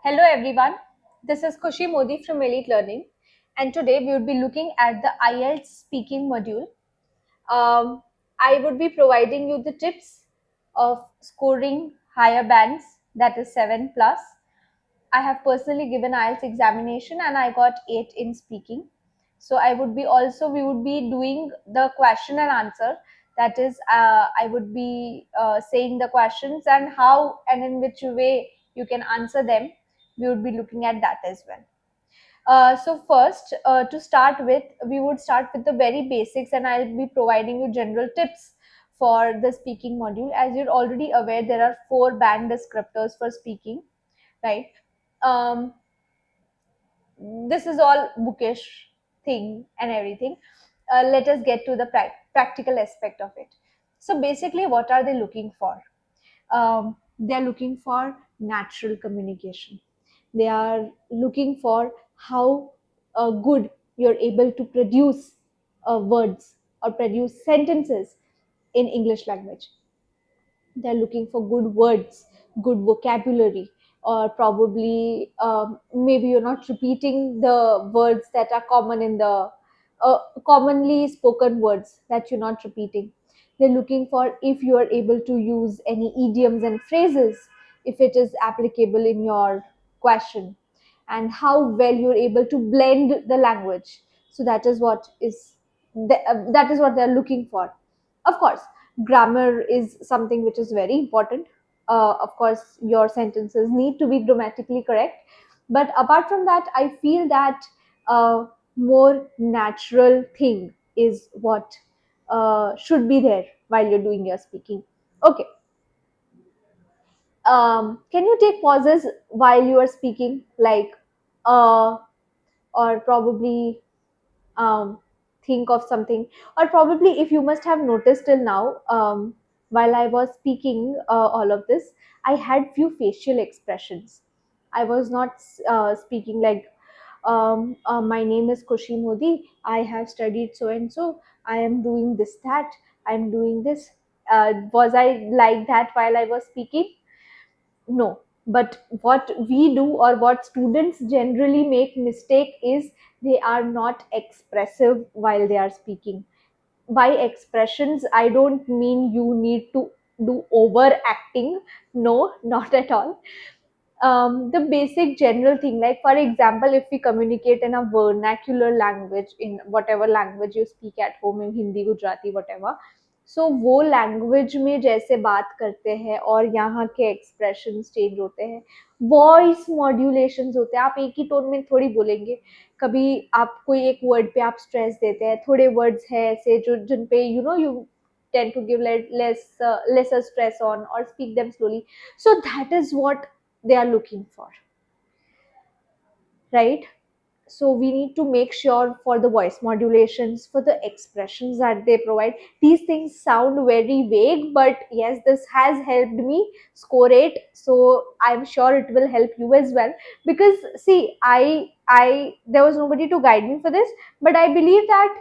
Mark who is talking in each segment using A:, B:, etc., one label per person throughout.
A: Hello everyone, this is Kushi Modi from Elite Learning, and today we would be looking at the IELTS speaking module. Um, I would be providing you the tips of scoring higher bands, that is 7 plus. I have personally given IELTS examination and I got 8 in speaking. So we would be doing the question and answer. That is, I would be saying the questions and how and in which way you can answer them. We would be looking at that as well. So first, to start with, we would start with the very basics, and I'll be providing you general tips for the speaking module. As you're already aware, there are 4 band descriptors for speaking, right? um, this is all bookish thing and everything. Let us get to the practical aspect of it. So basically, what are they looking for? They are looking for natural communication. They are looking for how good you're able to produce words or produce sentences in English language. They're looking for good words, good vocabulary, or probably maybe you're not repeating the words that are common in the commonly spoken words that you're not repeating. They're looking for if you are able to use any idioms and phrases, if it is applicable in your question, and how well you're able to blend the language. So that is what they're looking for. Of course, grammar is something which is very important. Of course, your sentences need to be grammatically correct, but apart from that, I feel that a more natural thing is what should be there while you're doing your speaking. Okay. Can you take pauses while you are speaking, like uh, or probably um, think of something, or probably if you must have noticed till now, while I was speaking all of this, I had few facial expressions. I was not speaking like, my name is Kushi Modi, I have studied so and so, I am doing this, that I'm doing this. Was I like that while I was speaking? No. But what we do, or what students generally make mistake, is they are not expressive while they are speaking. By expressions, I don't mean you need to do overacting. No, not at all. The basic general thing, like for example, if we communicate in a vernacular language, in whatever language you speak at home, in Hindi, Gujarati, whatever, सो वो language में जैसे बात करते हैं और यहाँ के expression change होते हैं, वॉइस मॉड्यूलेशन होते हैं, आप एक ही टोन में थोड़ी बोलेंगे. कभी आप कोई एक वर्ड पे आप स्ट्रेस देते हैं, थोड़े वर्ड्स हैं ऐसे जो जिन पे you tend to give lesser stress on, or speak them slowly. So that is what they are looking for, right? So we need to make sure for the voice modulations, for the expressions that they provide. These things sound very vague, but yes, this has helped me score 8, so I'm sure it will help you as well. Because see, I there was nobody to guide me for this, but I believe that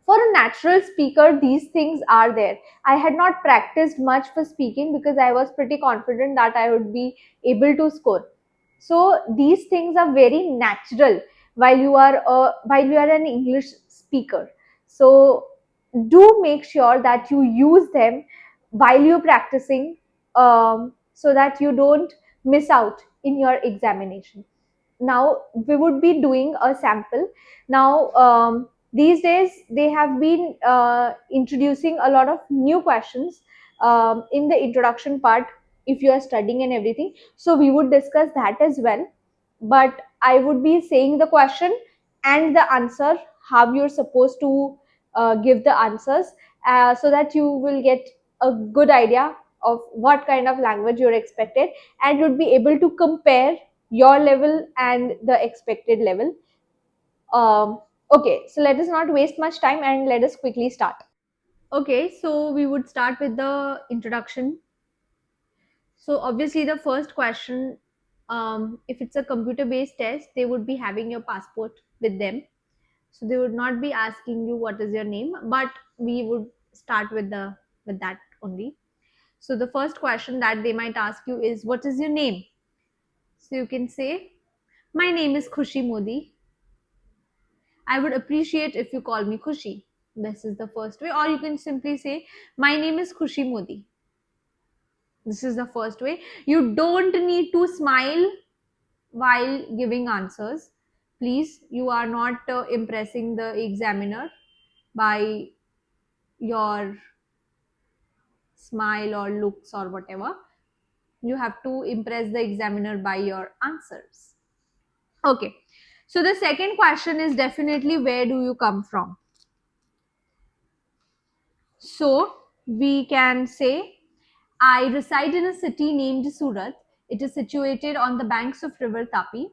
A: for a natural speaker, these things are there. I had not practiced much for speaking because I was pretty confident that I would be able to score. So these things are very natural while you are an English speaker. So do make sure that you use them while you're practicing, so that you don't miss out in your examination. Now we would be doing a sample. Now, these days they have been introducing a lot of new questions in the introduction part, if you are studying and everything, so we would discuss that as well. But I would be saying the question and the answer, how you're supposed to give the answers, so that you will get a good idea of what kind of language you're expected, and you'd be able to compare your level and the expected level. Okay, so let us not waste much time and let us quickly start. Okay, so we would start with the introduction. So obviously, the first question, if it's a computer-based test, they would be having your passport with them. So they would not be asking you what is your name, but we would start with that only. So the first question that they might ask you is, what is your name? So you can say, my name is Khushi Modi. I would appreciate if you call me Khushi. This is the first way. Or you can simply say, my name is Khushi Modi. This is the first way. You don't need to smile while giving answers. Please, you are not impressing the examiner by your smile or looks or whatever. You have to impress the examiner by your answers. Okay. So the second question is definitely, where do you come from? So we can say, I reside in a city named Surat. It is situated on the banks of River Tapi.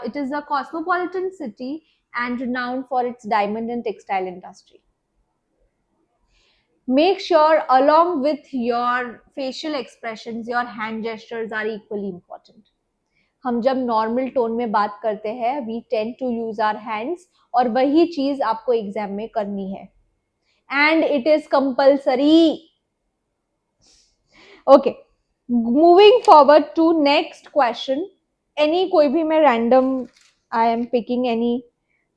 A: It is a cosmopolitan city and renowned for its diamond and textile industry. Make sure, along with your facial expressions, your hand gestures are equally important. हम जब normal tone में बात करते हैं, we tend to use our hands, और वही चीज आपको एग्जाम में करनी है, and it is compulsory. Okay, moving forward to next question. Any कोई भी मैं random, I am picking any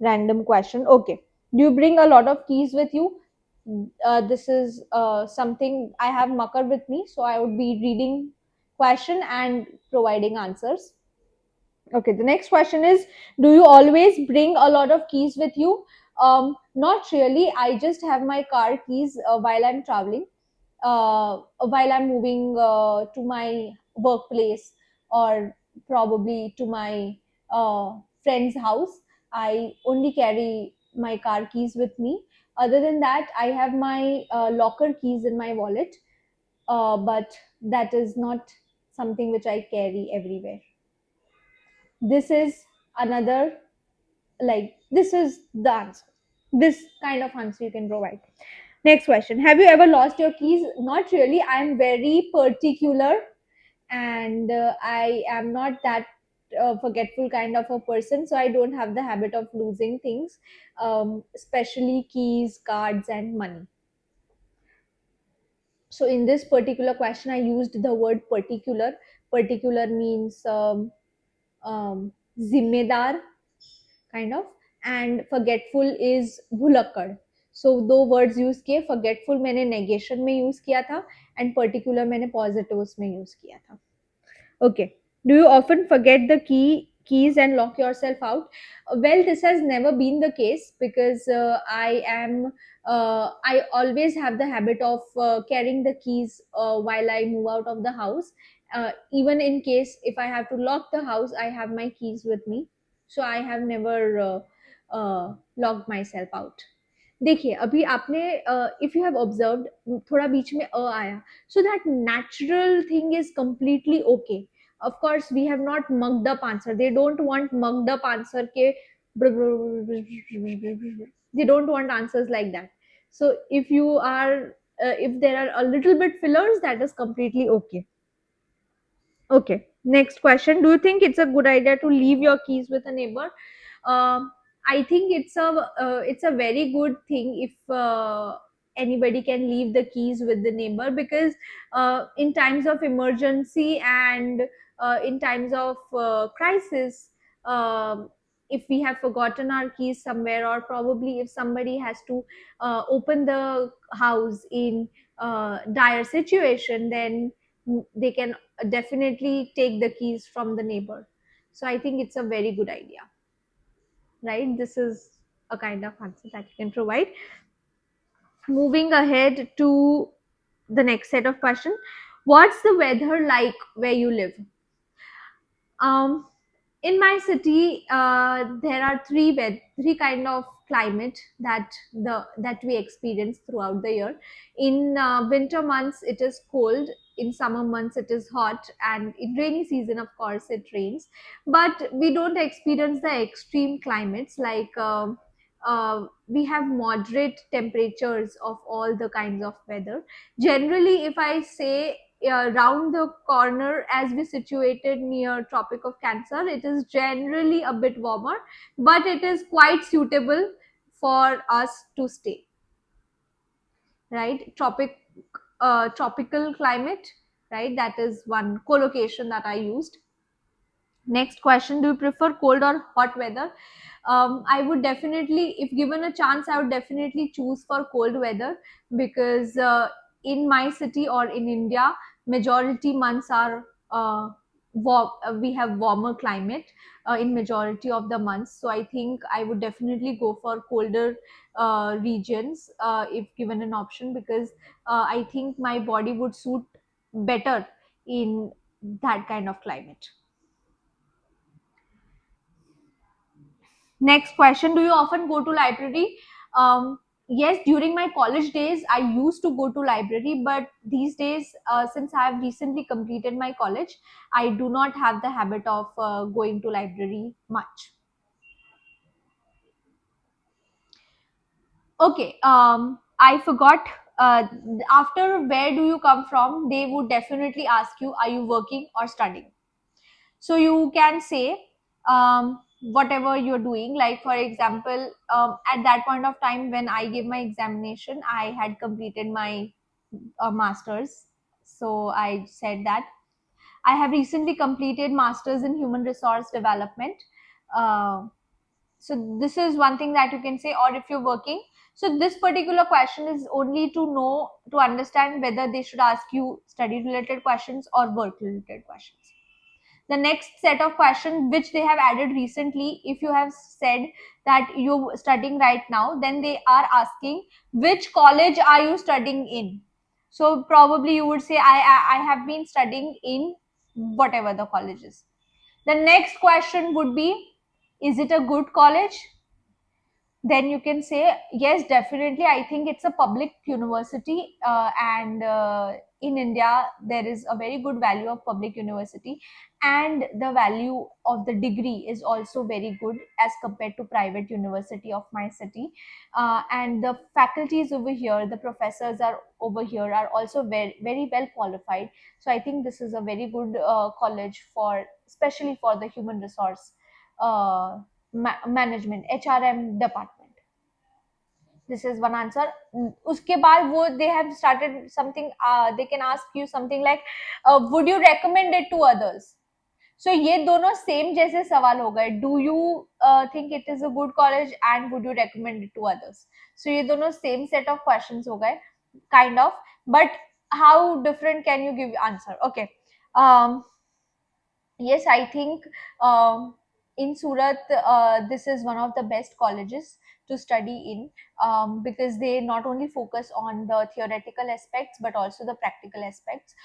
A: random question. Okay, do you bring a lot of keys with you? This is something I have marker with me, so I would be reading question and providing answers. Okay, the next question is, do you always bring a lot of keys with you? Not really. I just have my car keys while I'm traveling, while I'm moving to my workplace, or probably to my friend's house. I only carry my car keys with me. Other than that, I have my locker keys in my wallet, but that is not something which I carry everywhere. This is another, like, this is the answer. This kind of answer you can provide. Next question, have you ever lost your keys? Not really. I am very particular, and I am not that forgetful kind of a person, so I don't have the habit of losing things, especially keys, cards, and money. So in this particular question, I used the word particular. Particular means zimmedar, kind of, and forgetful is भुलक्कड़. So दो words use किए. forgetful मैंने negation में use किया था, and particular मैंने positive उसमें use किया था. Okay, do you often forget the keys and lock yourself out? Well, this has never been the case, because I always have the habit of carrying the keys while I move out of the house. Even in case if I have to lock the house, I have my keys with me, so I have never locked myself out. देखिए, अभी आपने, if you have observed, थोड़ा बीच में आया, so that natural thing is completely okay. Of course, we have not mugged up answer. They don't want mugged up answer ke, they don't want answers like that. So if you are, if there are a little bit fillers, that is completely okay. Okay, next question. Do you think it's a good idea to leave your keys with a neighbor? Um, I think it's a very good thing if anybody can leave the keys with the neighbor, because in times of emergency and in times of crisis, if we have forgotten our keys somewhere, or probably if somebody has to open the house in dire situation, then they can definitely take the keys from the neighbor. So I think it's a very good idea, right? This is a kind of answer that you can provide. Moving ahead to the next set of questions, what's the weather like where you live? um in my city, there are three kind of climate that we experience throughout the year. In winter months it is cold, in summer months it is hot, and in rainy season of course it rains. But we don't experience the extreme climates, like we have moderate temperatures of all the kinds of weather. Generally, if I say, round the corner, as we situated near tropic of cancer, it is generally a bit warmer, but it is quite suitable for us to stay, right? Tropical climate, right? That is one collocation that I used. Next question: do you prefer cold or hot weather? I would definitely, if given a chance, I would definitely choose for cold weather, because in my city or in India, majority months are we have warmer climate in majority of the months. So I think I would definitely go for colder regions if given an option, because I think my body would suit better in that kind of climate. Next question: do you often go to library? Yes, during my college days, I used to go to library, but these days, since I have recently completed my college, I do not have the habit of going to library much. Okay, I forgot. After where do you come from? They would definitely ask you, are you working or studying? So you can say whatever you're doing. Like for example, at that point of time when I gave my examination, I had completed my masters. So I said that I have recently completed masters in human resource development. uh, so this is one thing that you can say. Or if you're working, so this particular question is only to know, to understand whether they should ask you study related questions or work related questions. The next set of questions which they have added recently, if you have said that you're studying right now, then they are asking which college are you studying in. So probably you would say I have been studying in whatever the college is. The next question would be, is it a good college? Then you can say yes, definitely, I think it's a public university, and in India there is a very good value of public university, and the value of the degree is also very good as compared to private university of my city. And the faculties over here, the professors are over here are also very, very well qualified. So I think this is a very good college for, especially for the human resource management, HRM department. This is one answer. उसके बाद वो they have started something, they can ask you something like, would you recommend it to others? So ये दोनों same जैसे सवाल हो गए, do you think it is a good college and would you recommend it to others. So ये दोनों same set of questions हो गए, kind of, but how different can you give answer? Okay. Yes, I think in Surat, this is one of the best colleges to study in, because they not only focus on the theoretical aspects but also the practical aspects.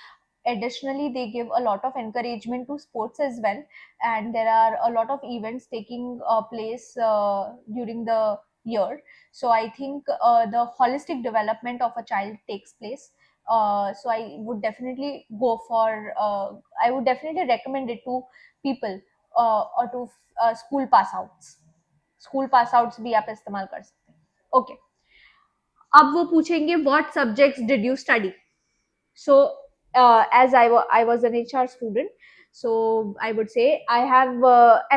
A: Additionally, they give a lot of encouragement to sports as well, and there are a lot of events taking place during the year. So I think the holistic development of a child takes place. So I would definitely go for, I would definitely recommend it to people, or to school pass outs. School pass outs भी आप इस्तेमाल कर सकते हैं. Okay. अब वो पूछेंगे what subjects did you study. So as I was an HR student, so I would say I have,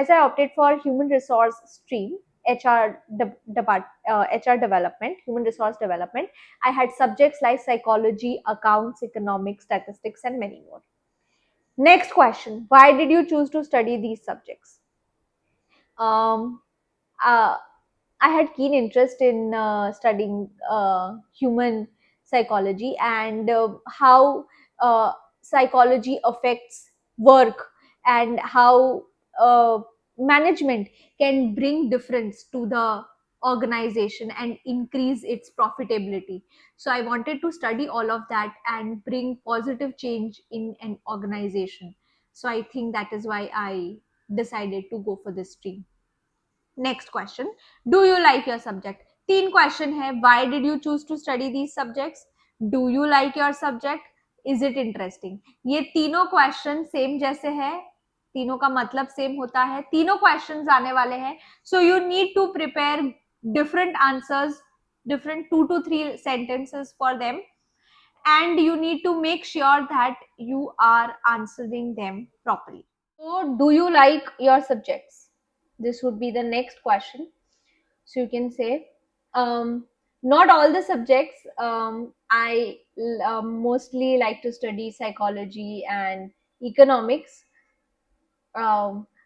A: as I opted for human resource stream, HR HR development, human resource development, I had subjects like psychology, accounts, economics, statistics, and many more. Next question: why did you choose to study these subjects? um, uh, I had keen interest in studying human psychology, and how psychology affects work, and how management can bring difference to the organization and increase its profitability. So I wanted to study all of that and bring positive change in an organization. So I think that is why I decided to go for this stream. Next question: do you like your subject? तीन question है. Why did you choose to study these subjects? Do you like your subject? Is it interesting? ये तीनों question same जैसे है, तीनों का मतलब same होता है, तीनों क्वेश्चन आने वाले हैं. So you need to prepare different answers, different 2 to 3 sentences for them, and you need to make sure that you are answering them properly. So, do you like your subjects? This would be the next question. So, you can say, not all the subjects. I mostly like to study psychology and economics.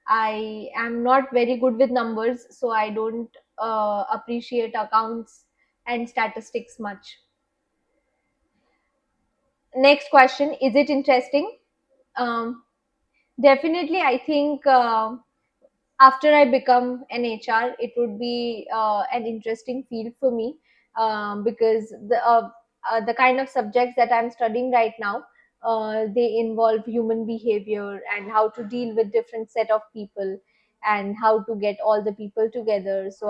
A: I am not very good with numbers, so I don't appreciate accounts and statistics much. Next question: is it interesting? Um, Definitely, I think after I become an HR, it would be an interesting field for me, because the kind of subjects that I'm studying right now, they involve human behavior and how to deal with different set of people and how to get all the people together. So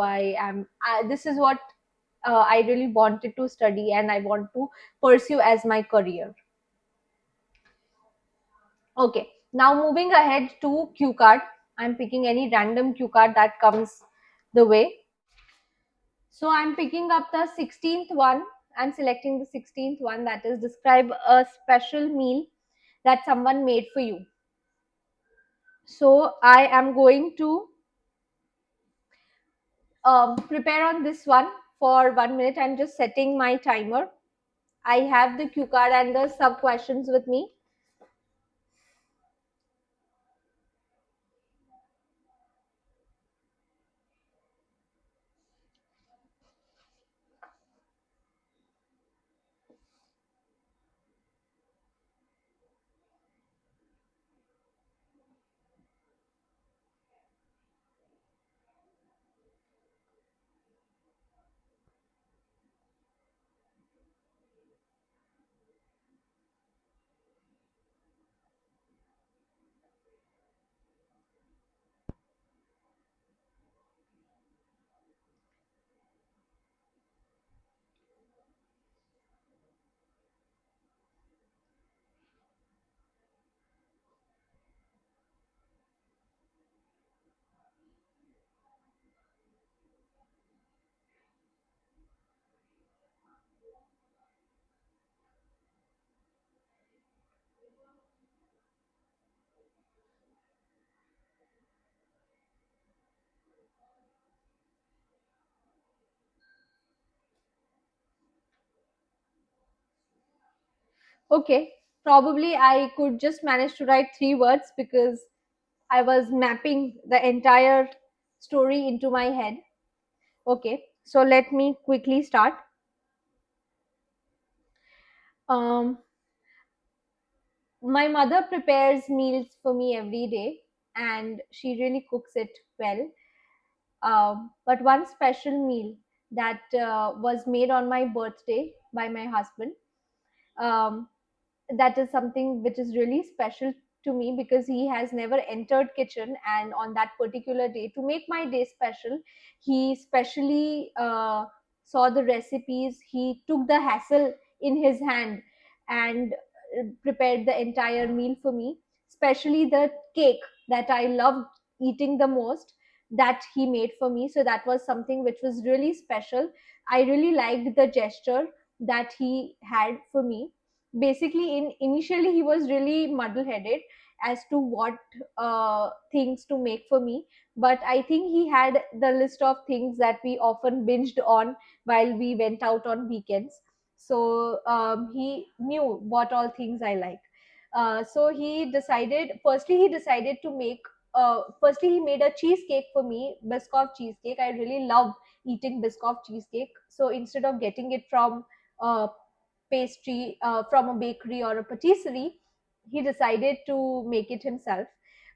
A: this is what I really wanted to study and I want to pursue as my career. Okay, now moving ahead to Q card. I'm picking any random Q card that comes the way. So I'm picking up the 16th one. I'm selecting the 16th one, that is describe a special meal that someone made for you. So I am going to prepare on this one for 1 minute. I'm just setting my timer. I have the Q card and the sub questions with me. Okay, probably I could just manage to write three words because I was mapping the entire story into my head. Okay, so let me quickly start. Um, my mother prepares meals for me every day, and she really cooks it well. But one special meal that was made on my birthday by my husband. Um, that is something which is really special to me because he has never entered kitchen, and on that particular day, to make my day special, he specially saw the recipes, he took the hassle in his hand and prepared the entire meal for me, especially the cake that I loved eating the most, that he made for me. So that was something which was really special. I really liked the gesture that he had for me. Basically, in initially he was really muddle headed as to what things to make for me, but I think he had the list of things that we often binged on while we went out on weekends. So he knew what all things I like. So he decided to make firstly he made a cheesecake for me, biscoff cheesecake. I really love eating biscoff cheesecake, so instead of getting it from uh, pastry from a bakery or a patisserie, he decided to make it himself.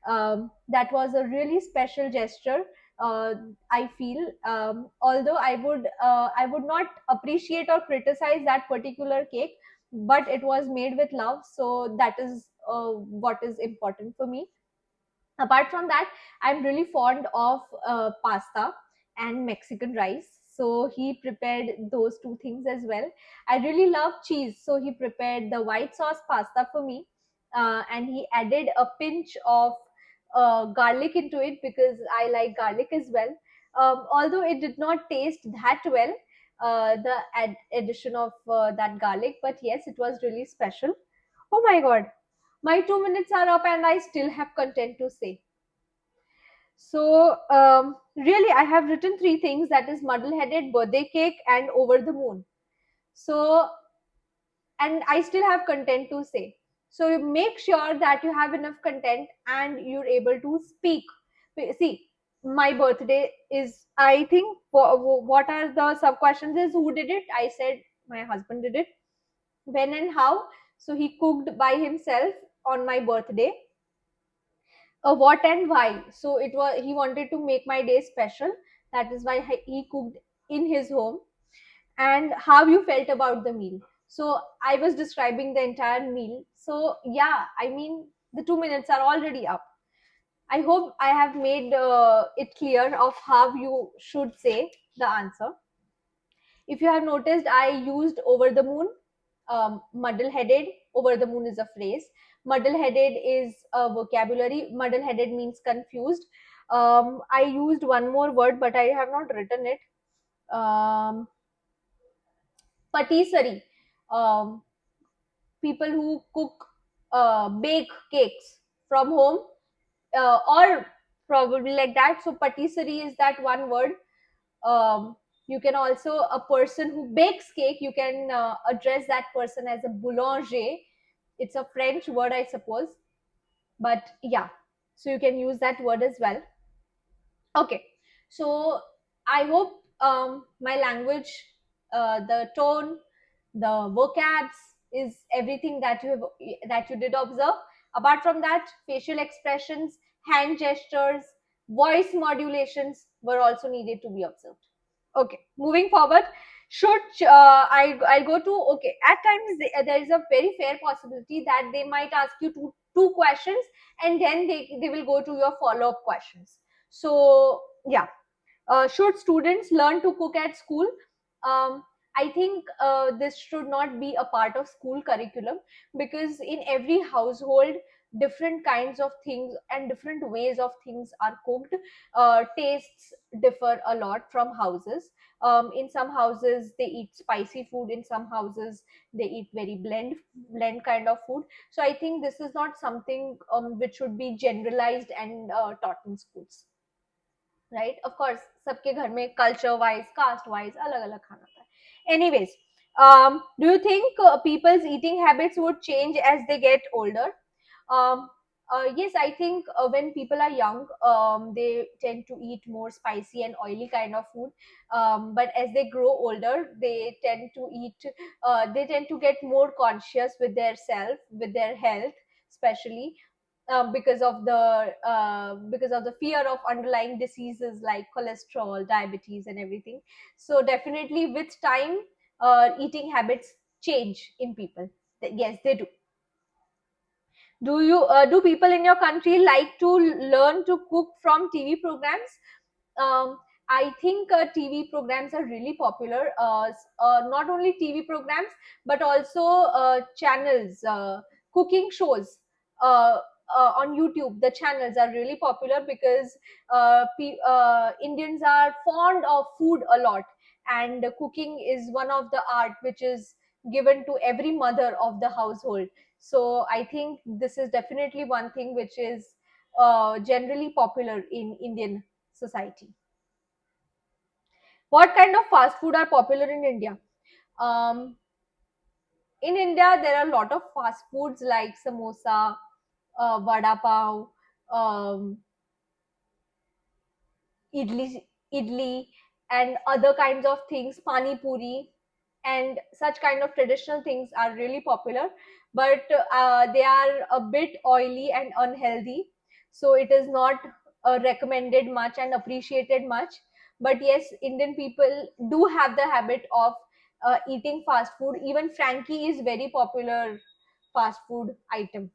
A: That was a really special gesture. I feel, although I would not appreciate or criticize that particular cake, but it was made with love, so that is what is important for me. Apart from that, I'm really fond of pasta and Mexican rice, so he prepared those two things as well. I really love cheese, so he prepared the white sauce pasta for me, and he added a pinch of garlic into it because I like garlic as well. Although it did not taste that well, the addition of that garlic, but yes, it was really special. Oh my god, my 2 minutes are up and I still have content to say. So, really, I have written three things, that is muddle headed, birthday cake, and over the moon. So, and I still have content to say. So, you make sure that you have enough content and you're able to speak. See, my birthday is, I think, what are the sub questions is who did it? I said my husband did it. When and how? So he cooked by himself on my birthday. What and why? So it was, he wanted to make my day special. That is why he cooked in his home. And how you felt about the meal. So I was describing the entire meal. So yeah, I mean, the 2 minutes are already up. I hope I have made it clear of how you should say the answer. If you have noticed, I used over the moon, muddle headed. Over the moon is a phrase. Muddle headed is a vocabulary. Muddle headed means confused. I used one more word, but I have not written it. Um, patisserie. Um, People who cook, bake cakes from home, or probably like that. So patisserie is that one word. um, you can also, a person who bakes cake, you can address that person as a boulanger. It's a French word, I suppose, but yeah, so you can use that word as well. Okay, so I hope my language, the tone, the vocabs is everything that you did observe. Apart from that, facial expressions, hand gestures, voice modulations were also needed to be observed. Okay, moving forward, should I go to, okay, at times there is a very fair possibility that they might ask you two questions, and then they will go to your follow up questions. So yeah, should students learn to cook at school? um, I think this should not be a part of school curriculum, because in every household different kinds of things and different ways of things are cooked. Tastes differ a lot from houses. In some houses they eat spicy food, in some houses they eat very blend kind of food. So I think this is not something which should be generalized and taught in schools, right? Of course, सबके घर में culture wise, caste wise अलग अलग खाना होता है. Anyways, do you think people's eating habits would change as they get older? um, yes, I think when people are young, they tend to eat more spicy and oily kind of food. But as they grow older, they tend to get more conscious with their self, with their health, especially because of the fear of underlying diseases like cholesterol, diabetes, and everything. So definitely, with time, eating habits change in people. Yes, they do. Do people in your country like to learn to cook from TV programs? um, I think TV programs are really popular. Not only TV programs, but also channels, cooking shows uh, on YouTube. The channels are really popular because Indians are fond of food a lot, and cooking is one of the art which is given to every mother of the household. So I think this is definitely one thing which is generally popular in Indian society. What kind of fast food are popular in India? Um, in India, there are a lot of fast foods like samosa, vada pav, um, idli, and other kinds of things, pani puri, and such kind of traditional things are really popular. But they are a bit oily and unhealthy, so it is not recommended much and appreciated much. But yes, Indian people do have the habit of eating fast food. Even Frankie is very popular fast food item.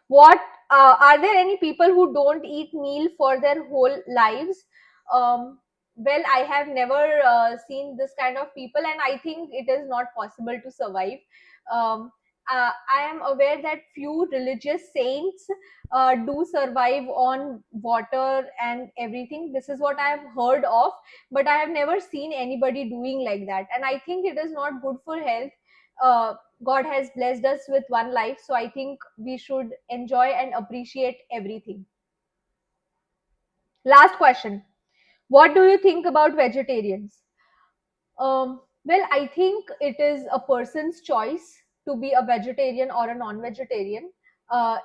A: What Are there any people who don't eat meal for their whole lives? Well, I have never seen this kind of people, and I think it is not possible to survive. I am aware that few religious saints do survive on water and everything. This is what I have heard of, but I have never seen anybody doing like that, and I think it is not good for health. God has blessed us with one life, so I think we should enjoy and appreciate everything. Last question. What do you think about vegetarians? Well, I think it is a person's choice to be a vegetarian or a non vegetarian.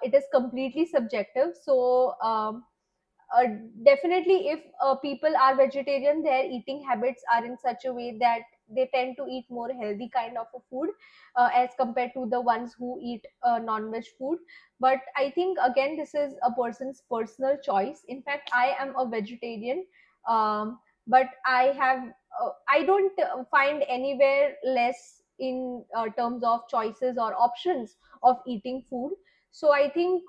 A: It is completely subjective. So, uh, definitely if people are vegetarian, their eating habits are in such a way that they tend to eat more healthy kind of a food as compared to the ones who eat non-veg food. But I think again this is a person's personal choice. In fact, I am a vegetarian, but I don't find anywhere less in terms of choices or options of eating food. So I think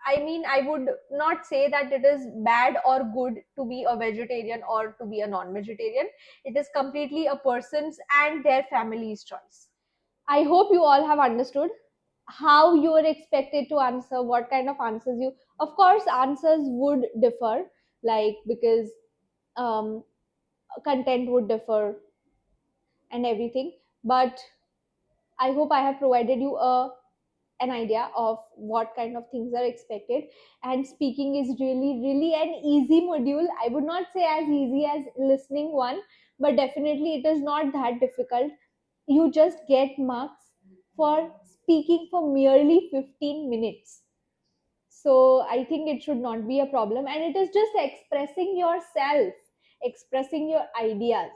A: I mean, I would not say that it is bad or good to be a vegetarian or to be a non-vegetarian. It is completely a person's and their family's choice. I hope you all have understood how you are expected to answer, what kind of answers you. Of course, answers would differ, like because um, content would differ and everything. But I hope I have provided you an idea of what kind of things are expected. And speaking is really an easy module. I would not say as easy as listening one, but definitely it is not that difficult. You just get marks for speaking for merely 15 minutes. So I think it should not be a problem, and it is just expressing yourself, expressing your ideas,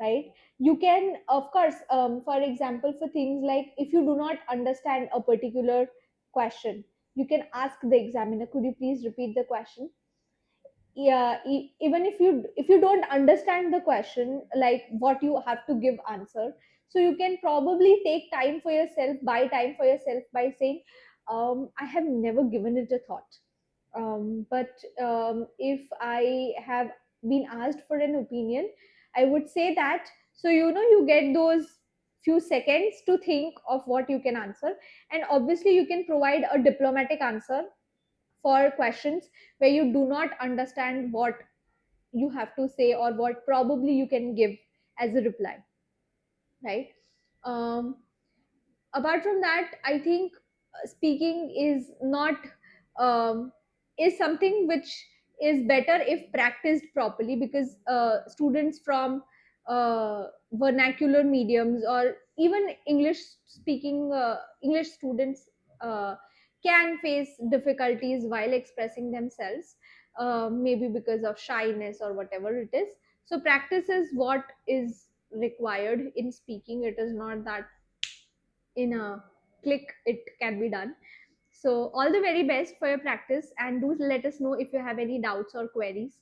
A: right? You can, of course, for example, for things like if you do not understand a particular question, you can ask the examiner, could you please repeat the question? Yeah, even if you don't understand the question, like what you have to give answer, so you can probably take time for yourself, buy time for yourself by saying, I have never given it a thought, but if I have been asked for an opinion, I would say that. So you get those few seconds to think of what you can answer. And obviously you can provide a diplomatic answer for questions where you do not understand what you have to say or what probably you can give as a reply, right? um, Apart from that, I think speaking is not is something which is better if practiced properly, because students from vernacular mediums or even English students can face difficulties while expressing themselves, maybe because of shyness or whatever it is. So practice is what is required in speaking. It is not that in a click it can be done. So all the very best for your practice, and do let us know if you have any doubts or queries.